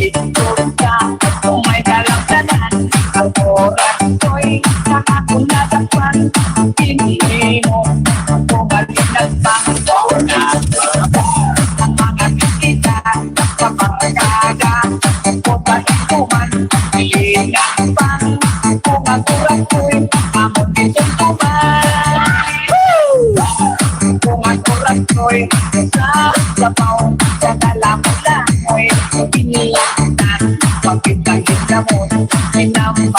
Itlog ka, kung may kalangkanan, ang oras ko'y nakakuladapan. Hindi mo bumalik ng Panginoon ang mga kita sa pagkaga. Kung paikuman, hilingan pang kung ang oras ko'y amon ditong kumay. Kung ang oras ko'y sa sabaw, sa dalamulangoy, inilakan, pagkitangin na mo, minamang,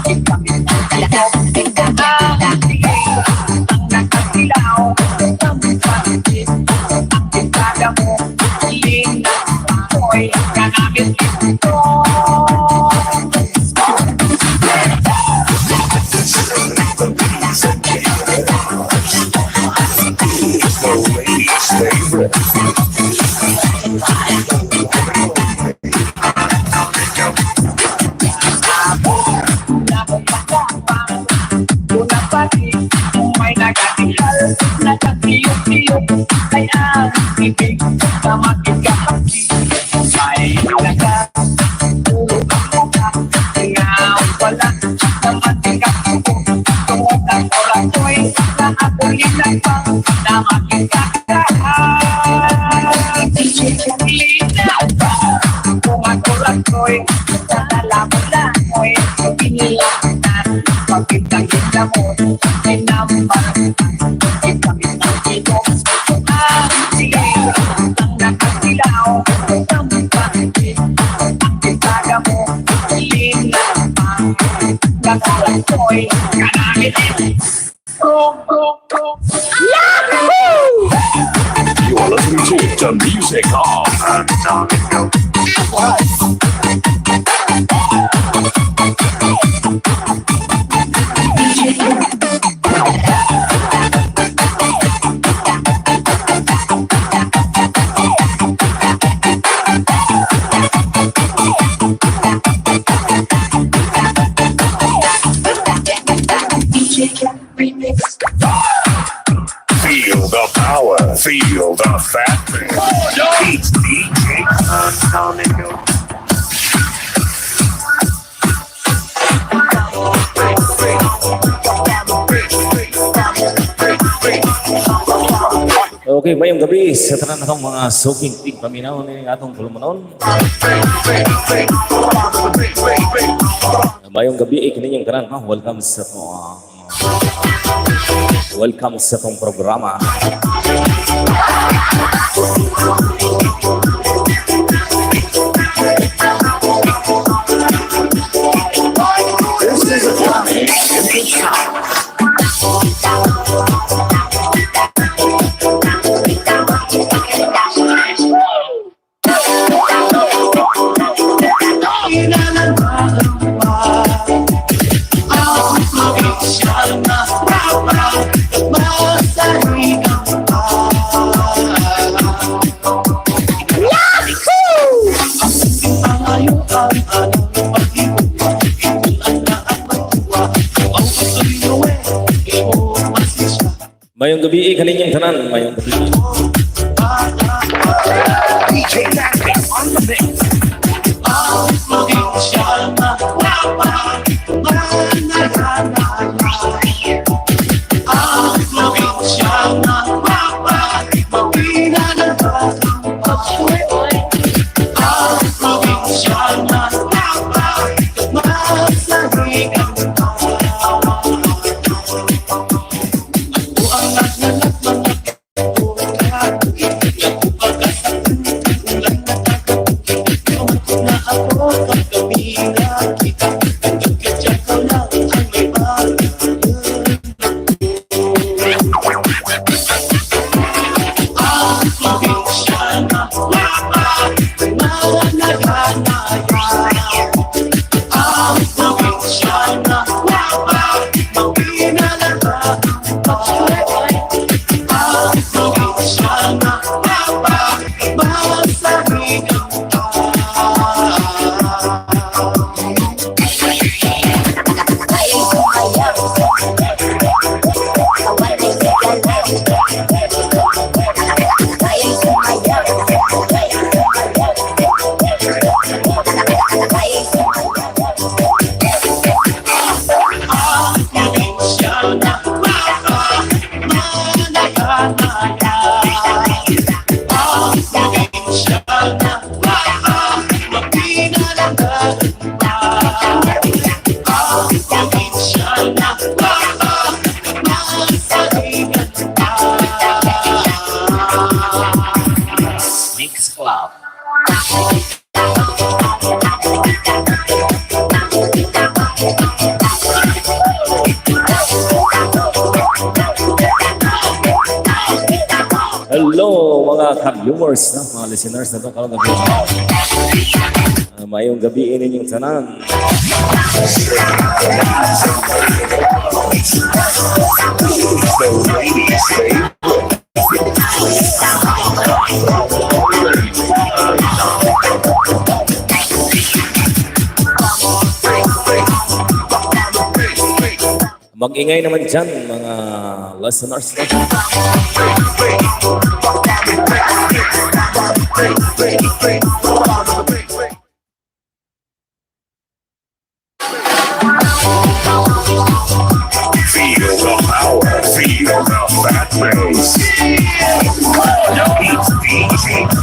ipamit ang kalakot, ang nakasilaw, ang pagkit, ang pintada mo, hilingan ako'y kanagin ito. May nagatigal, nagkatiyok-tiyok, ay ang ibig na magigapati. May nagkatulog ang mukha, ngaw wala na matigapoko. Tungod ang oras ko'y na ako'y inagpang na magigakahan. Linaw pa, kung ang oras ko'y sa dalamulangoy, inilakan, pagkitangin na mo, ay naman, ipamit ang ito. Ang sige, ang nakasilaw, ang pagkit, ang pintaga mo, linaw pa, nakalang ko'y kanagin. Go, go, go! Yahoo! You are listening to the music of Feel the power, feel the fatness. It's DJ Sonic. Okay, mayong gabi sa tanan natong mga suking tig paminaw ni atong pulmonon. Mayong gabi kini yung tanan, welcome sa tong programa. This is a comedy in the shop. Mayong gabi kaninyong tanan, mayong gabi. DJ Magnus on the mix. ka-viewers, no? Mga listeners na itong kalong gabi. Mayong gabi ninyong tanan. The ladies say Mag-ingay naman dyan, mga listeners. No? feel the power, feel the fat bass. It's DJ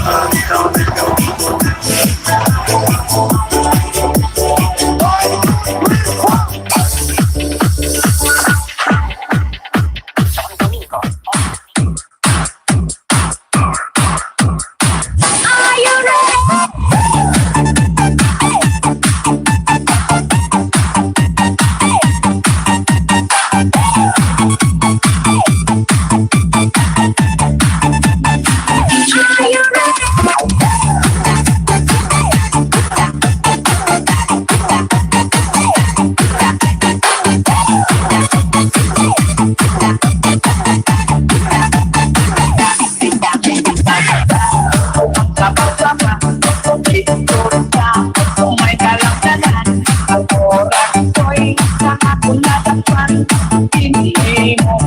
May kalangkanan ang oras ko'y nakakuladapan. Hindi mo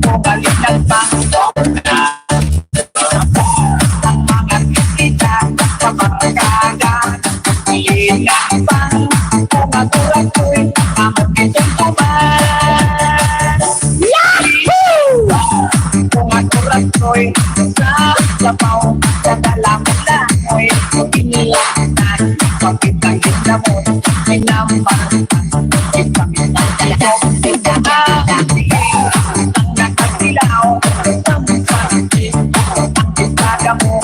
ko balikan pa. Ang mga bisita sa pagkaga Ilinapang kung ang oras ko'y among itong tuman. Kung ang oras ko'y sa labaw sa dalamulan mo'y inilatan. Pagkitangin na mo, minampang ipamitan kayo. Ang nakasilaw, ang pansin, ang itaga mo.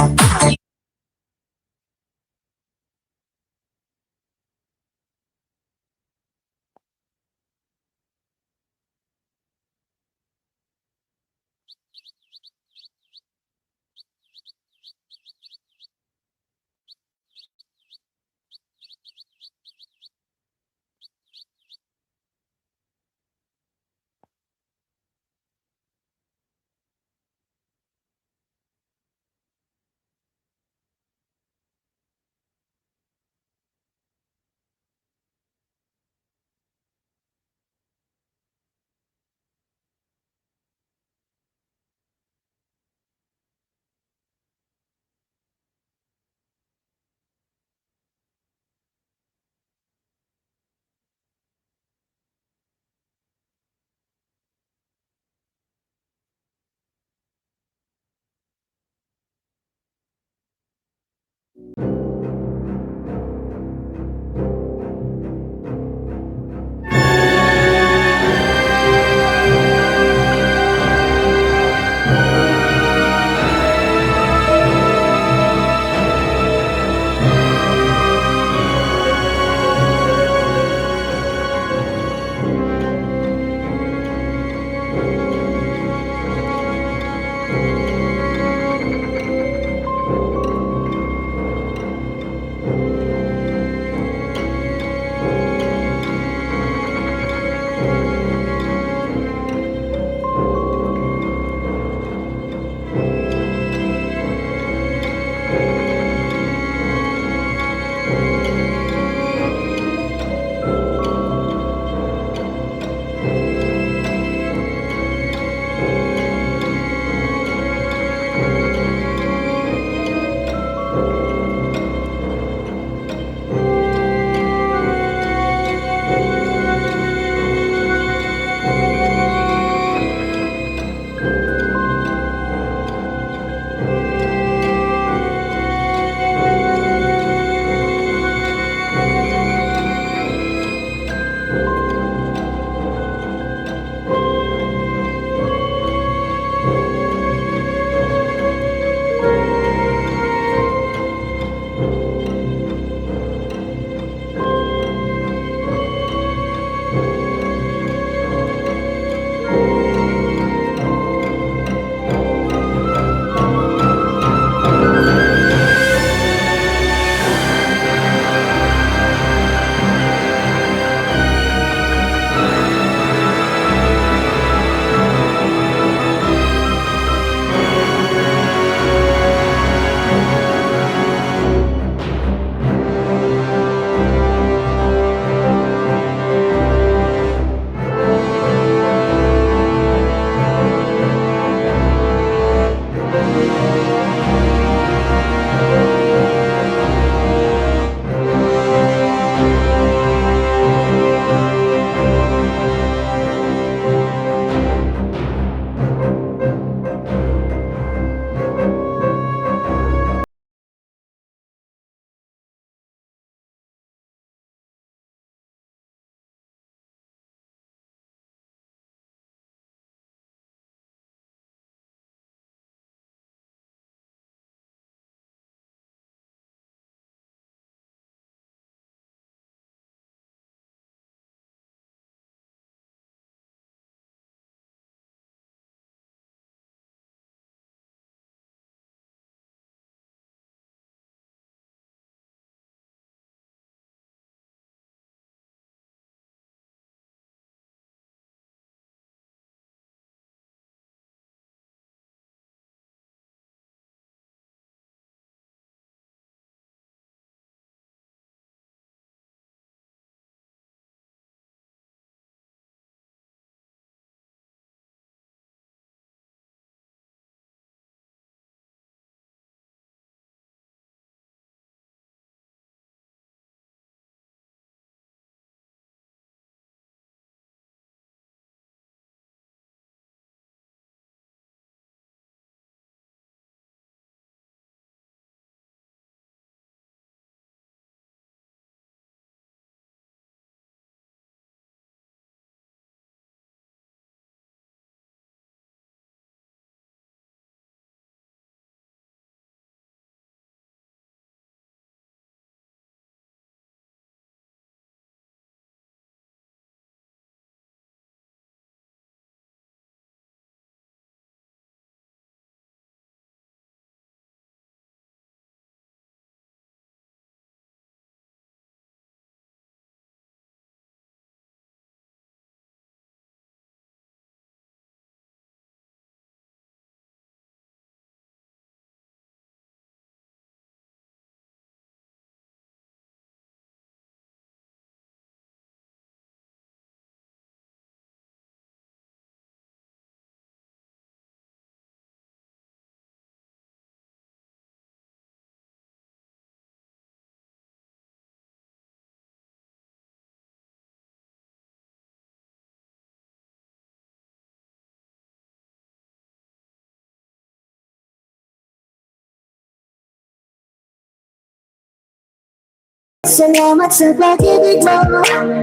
Salamat sa pag-ibig mo.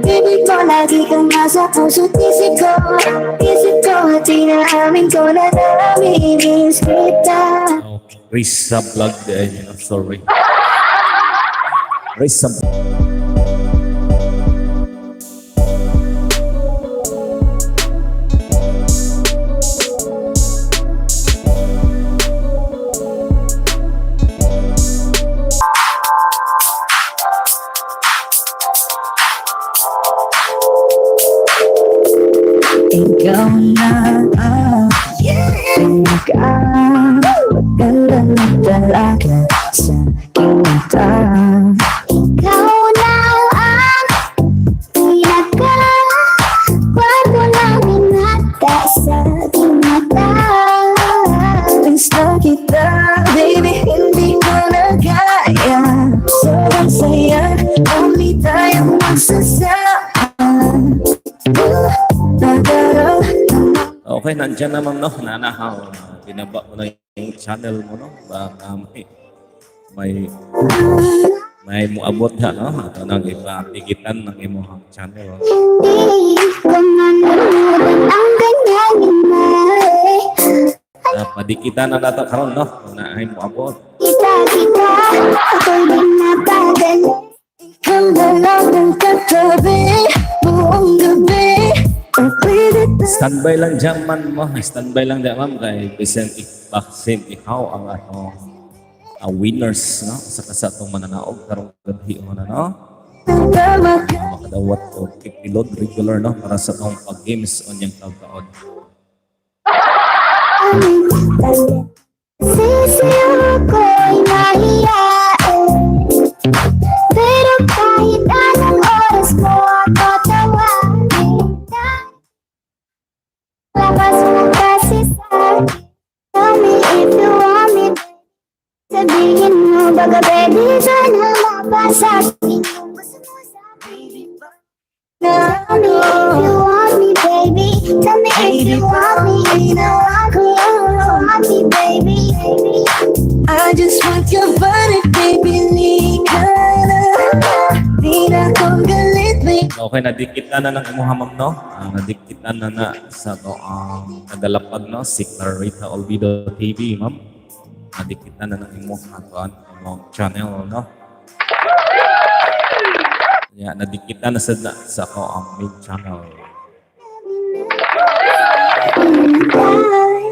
Ibig mo lagi kang nasa puso't isip ko. Isip ko at inaamin ko na namimiss kita. Okay. Risa vlog din, sorry. Risa Ikaw na ang pinakamaganda na talaga sa aking mata. Ikaw na ang pinakakwarto namin nata sa aking mata. Miss na kita, baby, hindi ko na kaya. Sobrang saya, kami tayong magsasama. Okay, nandiyan naman, no? Nanahaw. Binaba mo na yung channel mo, no? Baka may muabot ha, no? Ito nang ipatigitan ng imong channel. Hindi ko manunood ang ganyan Padikitan na nato karon, no? Na ay muabot. Kita, ako'y di napagali. Ikaw na lang ang katabi, buong gabi. Standby lang dyan man mo. Standby lang dyan, ma'am. Kay Vicente Baksin, ikaw ang winners, no? Sa itong mananaog. Karong gabi mo na, no? Makadawat o kipilod regular, no? Para sa itong pag-games on yung tagkaod. Sisiyo ko'y mahiyain, pero kahit anong oras mo ako tawagin. Labas mo kasi sa'kin. Tell me if you want me. Sabihin mo baga pwede ka na mapasakin. Gusto mo sa baby ba? Tell me if you want me, baby. Tell me if you want me. You know I could want me, baby. I just want your body, baby. Lika na. Di na kong galit, baby. Okay, nadikita na ng imuha, ma'am, no? Nadikita na sa nagalapag, no? Si Clarita Olvido TV, ma'am. Nadikita na ng imuha ang channel, no? Yeah, nadikita na sa ko ang main channel.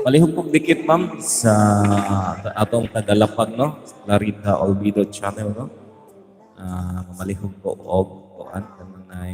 Palihog kong dikit, ma'am, sa atong tagalapag, no? Clarita Olvido channel, no? Mamalihog ko og kuan kanang nay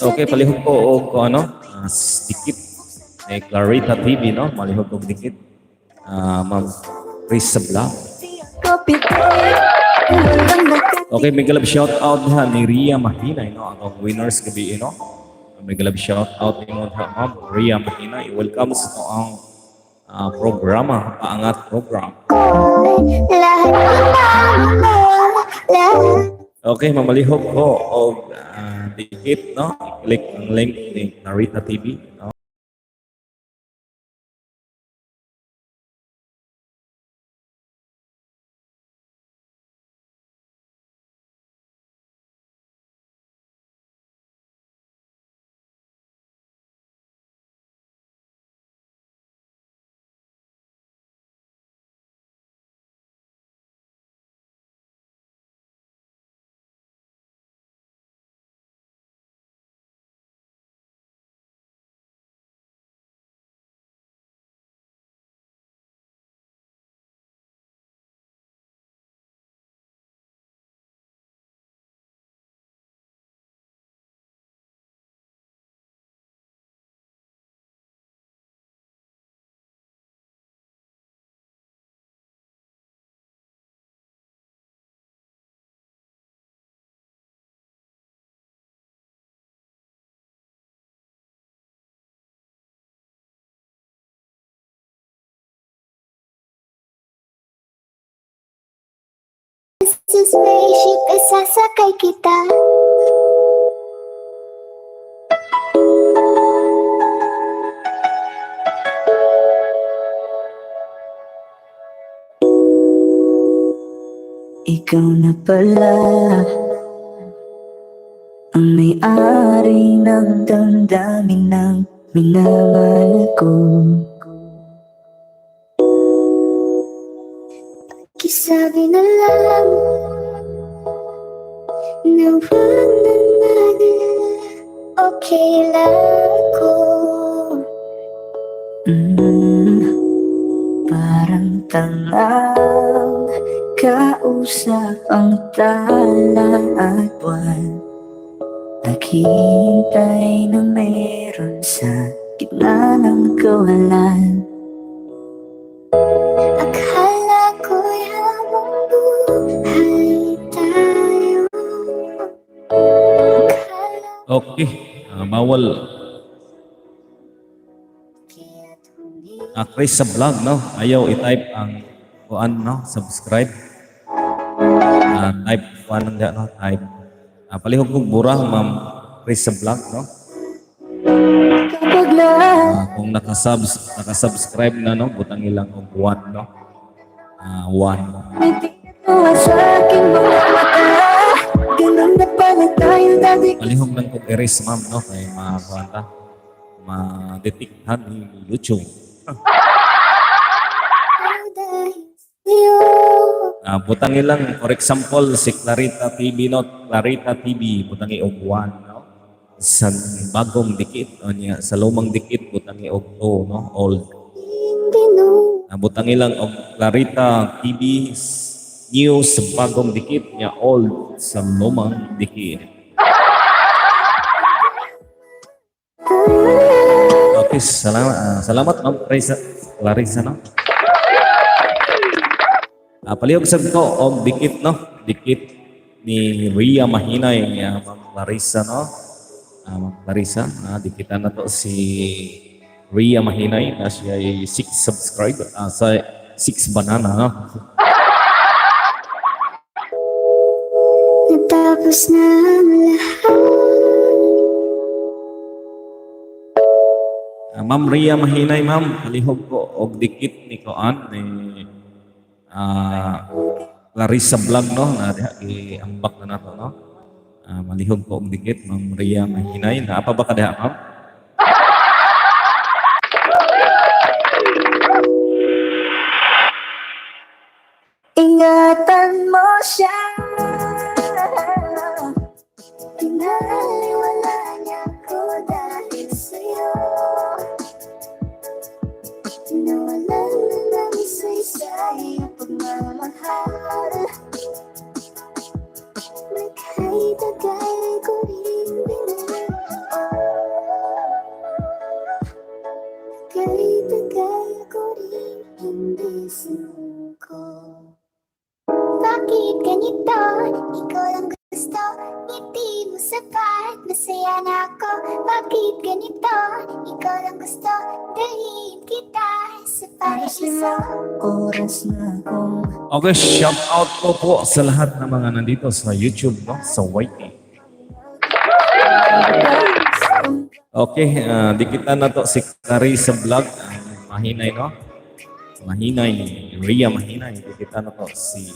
Okay, palihog ko og ano, dikit ni Clarita TV, no? Malihog ko dikit. Ma'am Chris Sabla. Okay, may galab shout out ha ni Ria Mahinay, no? Ang winners gabi, no? May galab shout out ni mo ha, Ma'am Ria Mahinay. Welcome sa ang programa, paangat program. Lahat ng lahat Okay, mamalihog ko og dikit, no? Click ang link ni Narita TV, no? Sa spaceship, isasakay kita. Ikaw na pala ang may-ari ng damdamin ng minamahal ko. Pakisabi na lang na wag na natin, okay lang ko. Parang tangang kausap ang tala at buwan, naghihintay na meron sa gitna ng kawalan. Akala ko'y habang buhay tayo. Okay, bawal Chris sa vlog, no? Ayaw i-type ang kuan, no? Subscribe. Type kuan lang dyan, no? Type. Palihog kong burah, ma'am Chris sa vlog, no? Kapag na Kung nakasubscribe na, no? Butang ilang og 1, no? 1. nagtinuwa sa aking mga mata, ganun na pala tayo dati. Palihog lang kong erase, ma'am, no? Kaya kuan ta, ma-detektahan ni YouTube. Dahil sa'yo. Butang ilang, for example, si Clarita TV, no? Clarita TV, butang og 1, no? Sa bagong dikit, o niya, sa lumang dikit, butang og 2, no? Old. Hindi no. Butang ilang og Clarita TV News sa bagong dikit, niya old sa lumang dikit. Okay, salamat ma'am Clarissa, no? Palihog sad ko og dikit, no? Dikit ni Ria Mahinay, ma'am Clarissa, no? Ma'am Clarissa, dikitan na to si Ria Mahinay na siya ay 6 subscriber, sa 6 banana, no? Natapos na ang lahat. Ma'am Ria Mahinay, ma'am, palihog ko og dikit ni Koan ni Clarissa Vlog, no? Na diha i-ambak na nato, no? Malihog ko og dikit, ma'am Ria Mahinay. Naapa ba ka diha, ma'am? Ingatan mo siya. Pinaliwala niya ko dahil sa'yo. Nawalan na ng isa-isa iyong pagmamahal. Nagkay-tagay ko rin binigay. Nagkay-tagay ko rin hindi sinuko. Bakit ganito? Ikaw lang gusto. Ngiti mo sapat, masaya na ako. Bakit ganito? Ikaw lang gusto. Dalhin kita Para sa limang oras na akong Okay, shout out ko po sa lahat ng mga nandito sa YouTube, no? Sa YT. Okay, dikitan na to si Carissa Vlog. Mahinay, no? Mahinay, Ria Mahinay. Dikitan na to si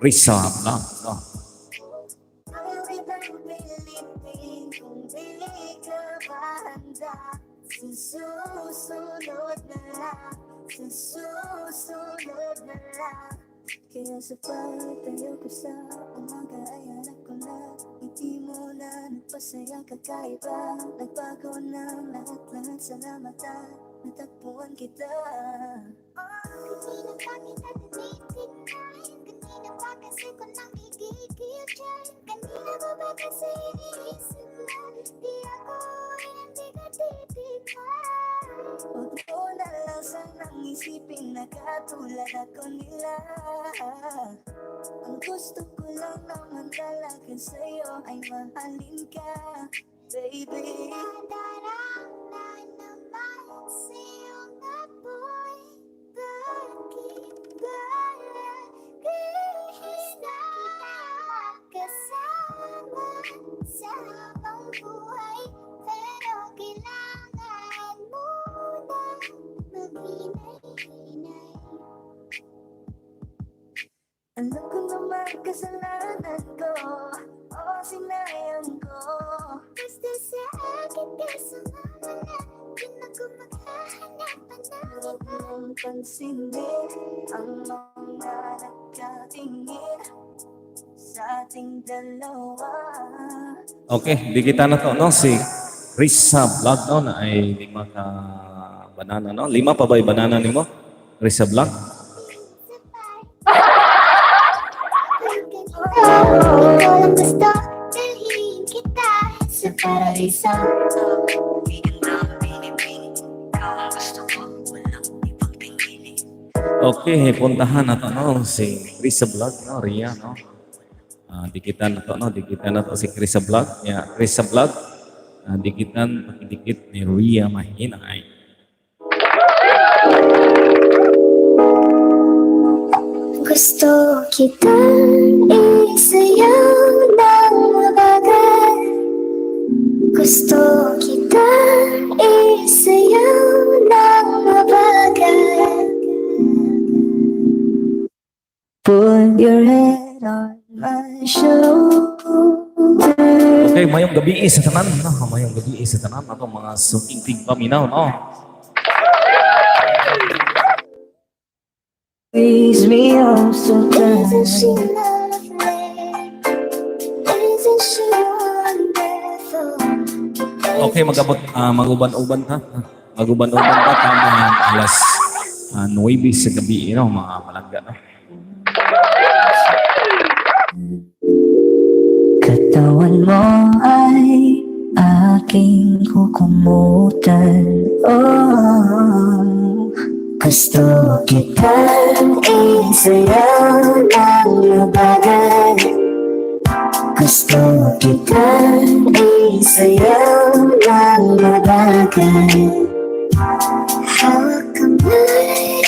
Risa Vlog, no? Ang ibang Pilipin kung di ka ba handa. Sa susunod na lang, sa susunod na lang. Kaya sa pagtayo ko sa umaga ay hanap ko na hindi mo na nagpasayang kakaiba. Nagbago ng lahat-lahat, salamat at natagpuan kita. Kanina pa kita tinitignan, kanina pa kasi ko nang igigil dyan. Kanina mo ba kasi iniisip na di ako hindi ka titignan. Huwag mo na lang sanang isipin na katulad ako nila. Ang gusto ko lang naman talaga sa'yo ay mahalin ka, baby. Nadarama naman sa'yo nga boy. Bakit ba laging na kasama sa habang buhay? Pero kailangan mo na maghinay-hinay. Alam ko naman kasalanan ko, o sinayang ko. Basta sa akin ka sumama na, di na ko maghahanapan na iba. Huwag mong pansinin ang mga nagkatingin sa ating dalawa. Okay, dikitan na to, no? Si Risa Vlog, no? Na ay 5 ka banana, no? 5 pa ba yung banana ni mo? Risa Vlog? Ikaw lang gusto, dalhin kita sa paraiso. Okay, puntahan na to, no? Si Risa Vlog, no? Ria, no? Dikitan na to, no? Dikitan na to si Risa Vlog. Yeah, Risa Vlog. Dikitan, pakidikit ni Ria Mahinay. Gusto kitang isayaw ng mabagal. Gusto kitang isayaw ng mabagal. Put your head on my shoulder. Okay, mayong gabi sa tanan, no? Mayong gabi sa tanan. Atong mga suking paminaw, no? Squeeze me up so tight. Isn't she lovely? Isn't she wonderful? Okay, maguban-uban ta. Maguban-uban ta tama alas 9 sa gabi, no? Mga malagga, no? Katawan mo ay aking kukumutan. Oh, gusto kitang isayaw ng mabagal. Gusto kitang isayaw ng mabagal. Hawak kamay,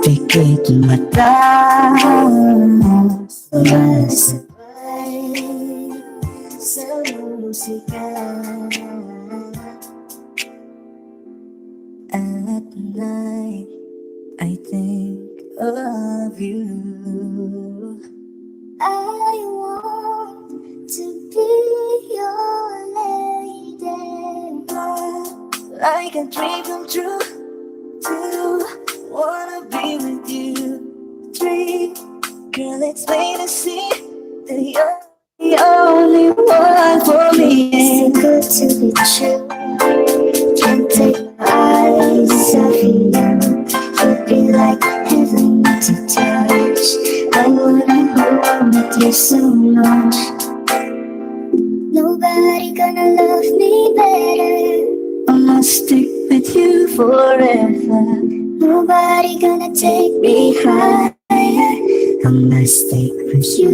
pikit mata, sumasabay sa musika. At night, I think of you. I want to be your lady. Like a dream come true. 2, wanna be with you. 3, girl, it's plain to see that you're the only one for me. It's too good to be true. Can't take my eyes off you. You'd be like heaven to touch. I wanna hold with you so much. Nobody gonna love me better. I'ma stick with you forever. Nobody gonna take me higher. I'ma stick with you.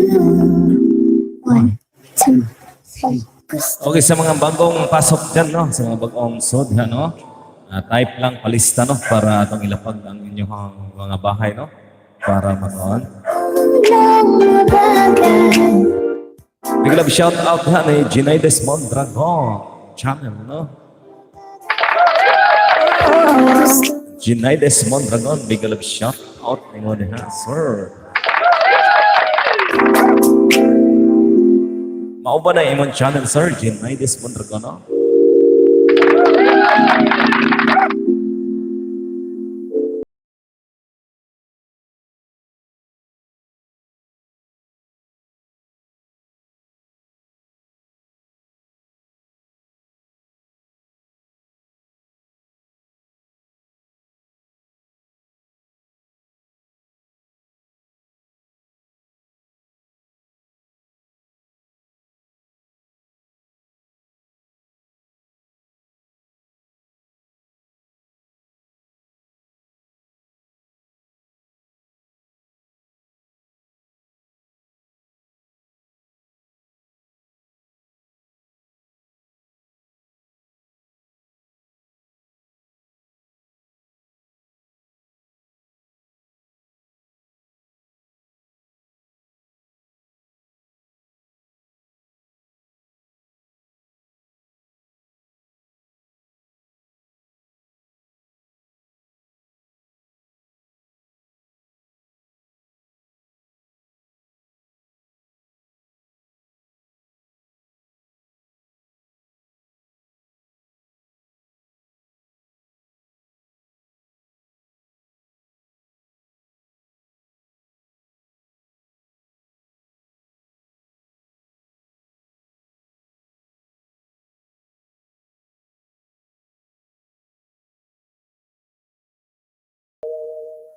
1, 2, 3. Okay, sa mga bagong pasok dyan, no? Sa mga bagong sodha, no? Type lang, palista, no? Para itong ilapag ang inyong mga bahay, no? Para manoon. Big love shout out ha ni Jinay Desmond Dragon channel, no? Jinay Desmond Dragon, big love shout out ni mo ha, sir. Mao ba na imong channel, sir? Jinay Desmond Dragon, no?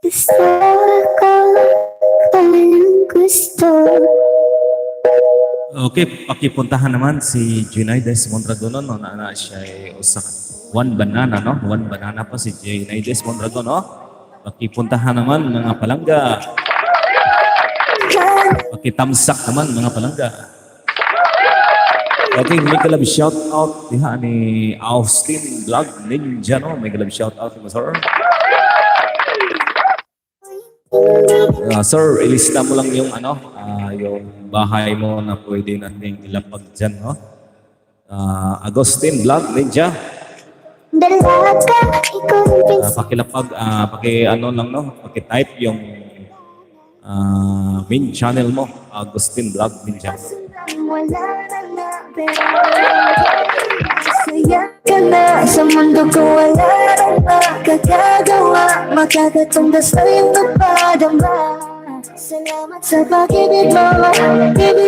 Gusto ko, walang gusto. Okay, pakipuntahan naman si Jinay Desmond Dragon, no? Na siya ay usa ka one banana, no? One banana pa si Jinay Desmond Dragon, no? Pakipuntahan naman mga palangga. Pakitamsak naman mga palangga. Okay, may galab shout out diha ni Austin Vlog Ninja, no? May galab shout out mo, sir. Sir, ilista mo lang yung yung bahay mo na pwede nating ilapag dyan, no? Agustin Vlog Ninja. Dalaga, ikaw ang pinsan. Pakilapag, lang, no? Paki-type yung main channel mo, Agustin Vlog Ninja. Wala na, pero saya ka na sa mundo ko, wala na makakagawa, makakatumba sa iyong pagpadama. Salamat sa pag-ibig mo,